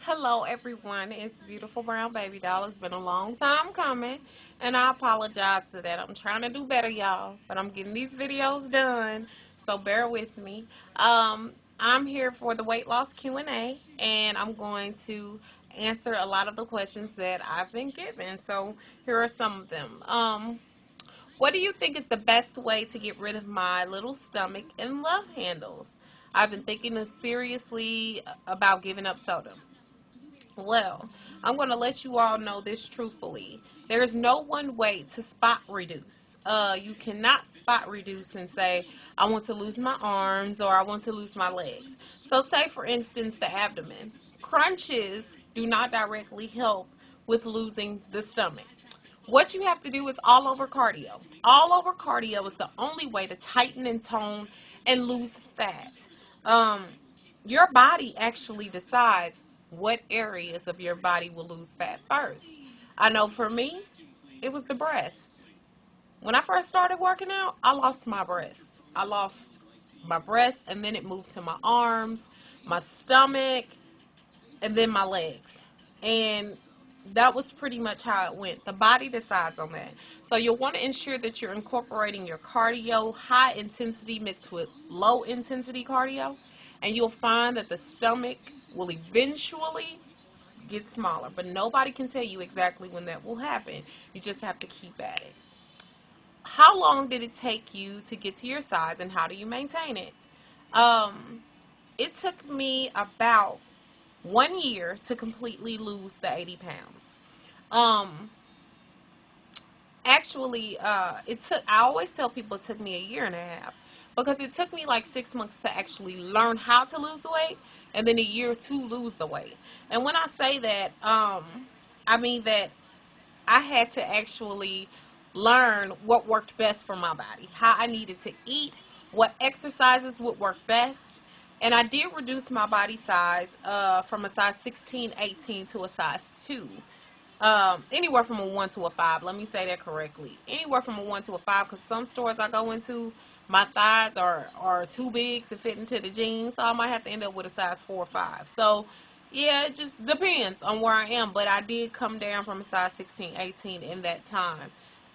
Hello everyone, it's beautiful brown baby doll. It's been a long time coming and I apologize for that. I'm trying to do better, y'all, but I'm getting these videos done, so bear with me. I'm here for the weight loss Q&A and I'm going to answer a lot of the questions that I've been given. So here are some of them. What do you think is the best way to get rid of my little stomach and love handles? I've been thinking of seriously about giving up soda. Well, I'm going to let you all know this truthfully. There is no one way to spot reduce. You cannot spot reduce and say, I want to lose my arms or I want to lose my legs. So say, for instance, the abdomen. Crunches do not directly help with losing the stomach. What you have to do is all over cardio. All over cardio is the only way to tighten and tone and lose fat. Um, your body actually decides what areas of your body will lose fat first. I know for me, it was the breast. When I first started working out, I lost my breast. I lost my breast, and then it moved to my arms, my stomach, and then my legs. And that was pretty much how it went. The body decides on that. So you'll want to ensure that you're incorporating your cardio, high intensity mixed with low intensity cardio, and you'll find that the stomach will eventually get smaller. But nobody can tell you exactly when that will happen. You just have to keep at it. How long did it take you to get to your size, and how do you maintain it? Um, it took me about 1 year to completely lose the 80 pounds. Um, it took, I always tell people it took me a year and a half because it took me like 6 months to actually learn how to lose weight and then a year to lose the weight. And when I say that, I mean that I had to actually learn what worked best for my body, how I needed to eat, what exercises would work best. And I did reduce my body size from a size 16, 18 to a size 2. Anywhere from a 1 to a 5. Let me say that correctly. Anywhere from a 1 to a 5, because some stores I go into, my thighs are too big to fit into the jeans, so I might have to end up with a size 4 or 5. So, yeah, it just depends on where I am, but I did come down from a size 16, 18 in that time.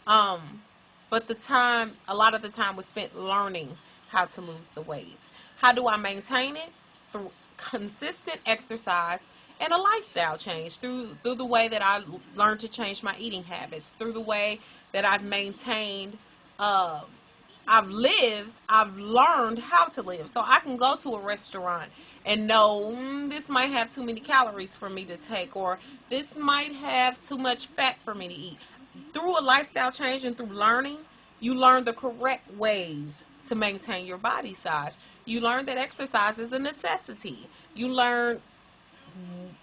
Um, but a lot of the time was spent learning how to lose the weight. How do I maintain it? Through consistent exercise and a lifestyle change, through the way that I learned to change my eating habits, through the way that I've maintained, uh, I've learned how to live. So I can go to a restaurant and know this might have too many calories for me to take, or this might have too much fat for me to eat. Through a lifestyle change and through learning, you learn the correct ways to maintain your body size. You learn that exercise is a necessity. You learn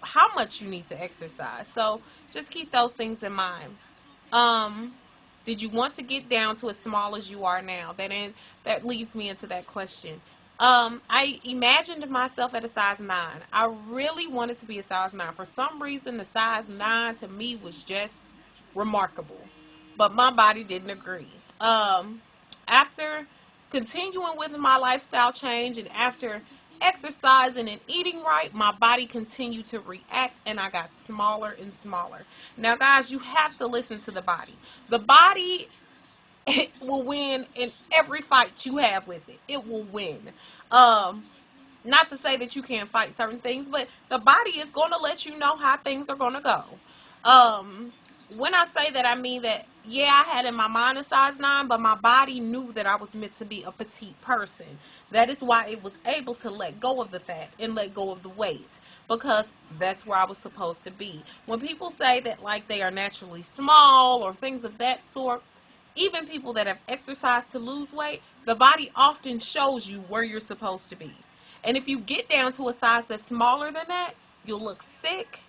how much you need to exercise. So just keep those things in mind. Um, did you want to get down to as small as you are now? That leads me into that question. I imagined myself at a size 9. I really wanted to be a size 9. For some reason, the size 9 to me was just remarkable. But my body didn't agree. After continuing with my lifestyle change and after exercising and eating right, my body continued to react and I got smaller and smaller. Now, guys, you have to listen to the body. The body will win in every fight you have with it. It will win. Um, Not to say that you can't fight certain things, but the body is going to let you know how things are going to go. Um, when I say that, I mean that, yeah, I had in my mind a size 9, but my body knew that I was meant to be a petite person. That is why it was able to let go of the fat and let go of the weight, because that's where I was supposed to be. When people say that, like, they are naturally small or things of that sort, even people that have exercised to lose weight, the body often shows you where you're supposed to be. And if you get down to a size that's smaller than that, you'll look sick.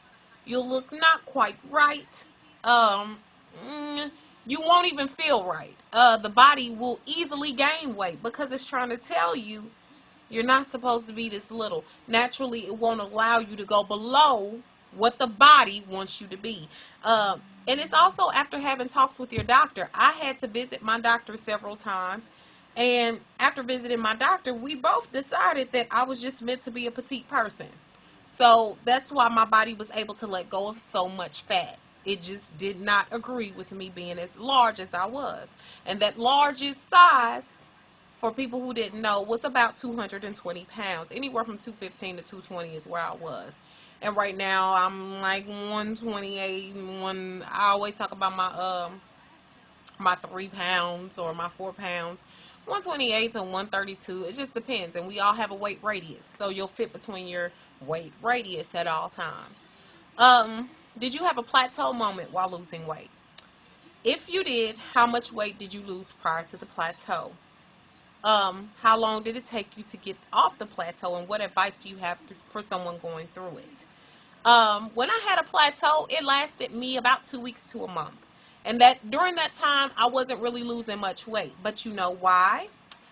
You'll look not quite right. Um, you won't even feel right. The body will easily gain weight because it's trying to tell you you're not supposed to be this little. Naturally, it won't allow you to go below what the body wants you to be. And it's also after having talks with your doctor. I had to visit my doctor several times. And after visiting my doctor, we both decided that I was just meant to be a petite person. So that's why my body was able to let go of so much fat. It just did not agree with me being as large as I was. And that largest size, for people who didn't know, was about 220 pounds. Anywhere from 215 to 220 is where I was. And right now I'm like 128. I always talk about my 3 pounds or my 4 pounds. 128 to 132. It just depends. And we all have a weight radius. So you'll fit between your weight radius at all times. Did you have a plateau moment while losing weight? If you did, how much weight did you lose prior to the plateau? How long did it take you to get off the plateau, and what advice do you have for someone going through it? When I had a plateau, it lasted me about 2 weeks to a month. And that during that time, I wasn't really losing much weight. But you know why?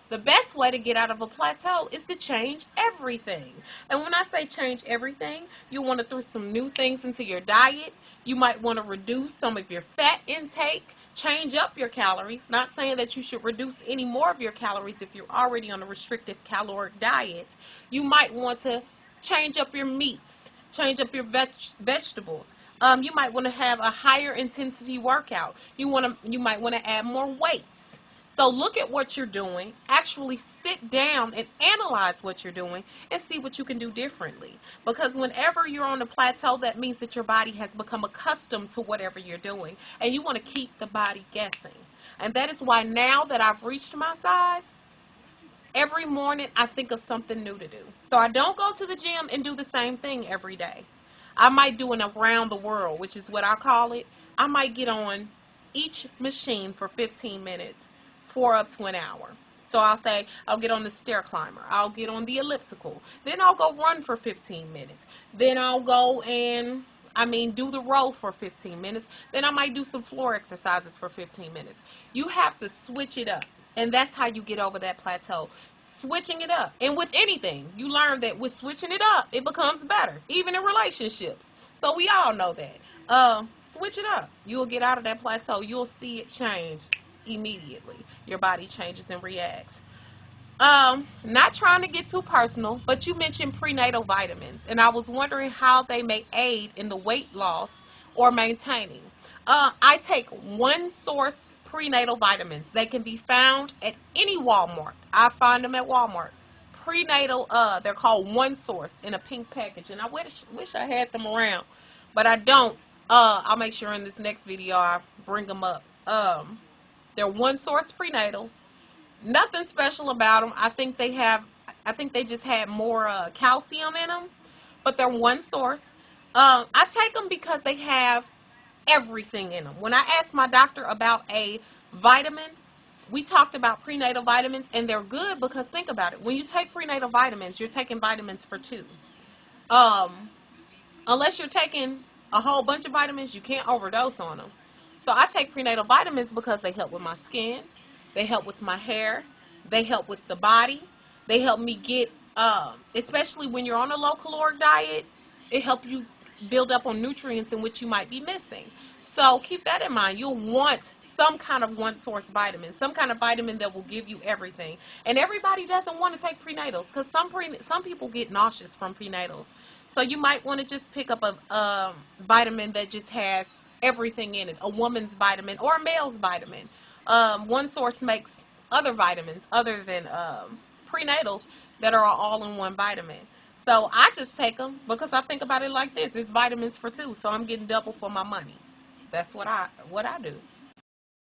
The best way to get out of a plateau is to change everything. And when I say change everything, you want to throw some new things into your diet. You might want to reduce some of your fat intake, change up your calories. Not saying that you should reduce any more of your calories if you're already on a restrictive caloric diet. You might want to change up your meats, change up your vegetables. You might want to have a higher intensity workout. You might want to add more weights. So look at what you're doing, actually sit down and analyze what you're doing and see what you can do differently. Because whenever you're on a plateau, that means that your body has become accustomed to whatever you're doing. And you want to keep the body guessing. And that is why now that I've reached my size, every morning I think of something new to do. So I don't go to the gym and do the same thing every day. I might do an around the world, which is what I call it. I might get on each machine for 15 minutes for up to an hour. So I'll say I'll get on the stair climber. I'll get on the elliptical. Then I'll go run for 15 minutes. Then I'll go and do the row for 15 minutes. Then I might do some floor exercises for 15 minutes. You have to switch it up. And that's how you get over that plateau. Switching it up. And with anything, you learn that with switching it up, it becomes better. Even in relationships. So we all know that. Switch it up. You'll get out of that plateau. You'll see it change immediately. Your body changes and reacts. Not trying to get too personal, but you mentioned prenatal vitamins, and I was wondering how they may aid in the weight loss or maintaining. I take One Source prenatal vitamins. They can be found at any Walmart. I find them at Walmart. Prenatal, they're called One Source in a pink package, and I wish I had them around, but I don't. I'll make sure in this next video I bring them up. They're One Source prenatals. Nothing special about them. I think they just had more calcium in them, but they're One Source. I take them because they have everything in them. When I asked my doctor about a vitamin, we talked about prenatal vitamins, and they're good because think about it. When you take prenatal vitamins, you're taking vitamins for two. Unless you're taking a whole bunch of vitamins, you can't overdose on them. So I take prenatal vitamins because they help with my skin, they help with my hair, they help with the body, they help me get, especially when you're on a low caloric diet, it helps you build up on nutrients in which you might be missing. So keep that in mind. You'll want some kind of One Source vitamin, some kind of vitamin that will give you everything. And everybody doesn't want to take prenatals because some people get nauseous from prenatals. So you might want to just pick up a vitamin that just has everything in it, a woman's vitamin or a male's vitamin. One Source makes other vitamins other than prenatals that are all in one vitamin. So I just take them because I think about it like this: it's vitamins for two, so I'm getting double for my money. That's what I do.